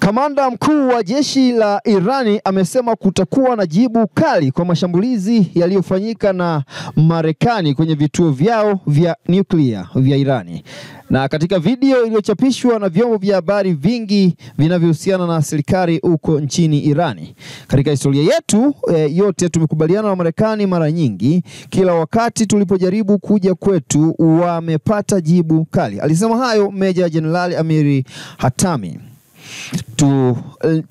Kamanda mkuu wa jeshi la Irani amesema kutakuwa na jibu kali kwa mashambulizi yaliyofanyika na Marekani kwenye vituo vyao vya nyuklia vya Irani. Na katika video iliyochapishwa na vyombo vya habari vingi vinavyohusiana na serikali huko nchini Irani. Katika historia yetu yote tumekubaliana na Marekani mara nyingi, kila wakati tulipojaribu kuja kwetu wamepata jibu kali. Alisema hayo Meja Jenerali Amir Hatami.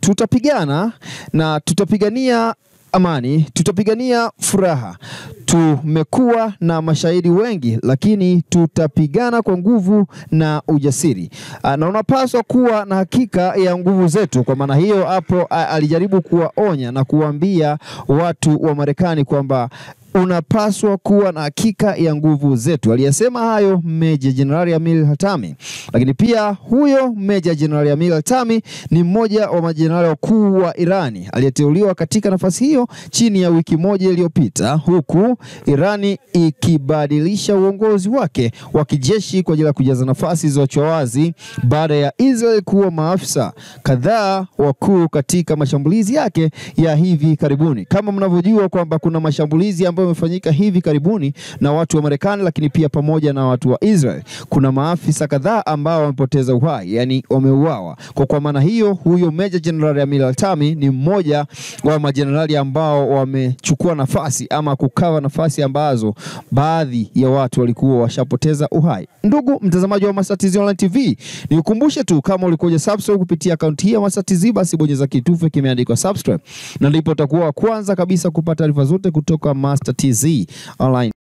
Tutapigana na tutapigania amani, tutapigania furaha. Tumekuwa na mashahidi wengi, lakini tutapigana kwa nguvu na ujasiri. Na unapaswa kuwa na hakika ya nguvu zetu. Kwa maana hiyo hapo alijaribu kuwaonya na kuambia watu wa Marekani kwamba unapaswa kuwa na hakika ya nguvu zetu. Aliyesema hayo Meja Jenerali Amir Hatami. Lakini pia huyo Meja Jenerali Amir Hatami ni mmoja wa majenerali wakuu wa Irani aliyeteuliwa katika nafasi hiyo chini ya wiki moja iliyopita, huku Irani ikibadilisha uongozi wake wa kijeshi kwa ajili ya kujaza nafasi zilizoachwa wazi baada ya Israel kuwa maafisa kadhaa wakuu katika mashambulizi yake ya hivi karibuni. Kama mnavyojua kwamba kuna mashambulizi ambayo yamefanyika hivi karibuni na watu wa Marekani, lakini pia pamoja na watu wa Israel. Kuna maafisa kadhaa ambao wamepoteza uhai, yani wameuawa. Kwa maana hiyo huyo Meja Jenerali Amir Hatami ni mmoja wa majenerali ambao wamechukua nafasi ama kukawa nafasi ambazo baadhi ya watu walikuwa washapoteza uhai. Ndugu mtazamaji wa Master TZ Online TV, nikukumbushe tu kama ulikuja subscribe kupitia account hii ya Master TZ, basi bonyeza kitufe kimeandikwa subscribe na ndipo utakuwa wa kwanza kabisa kupata taarifa zote kutoka Master TZ Online.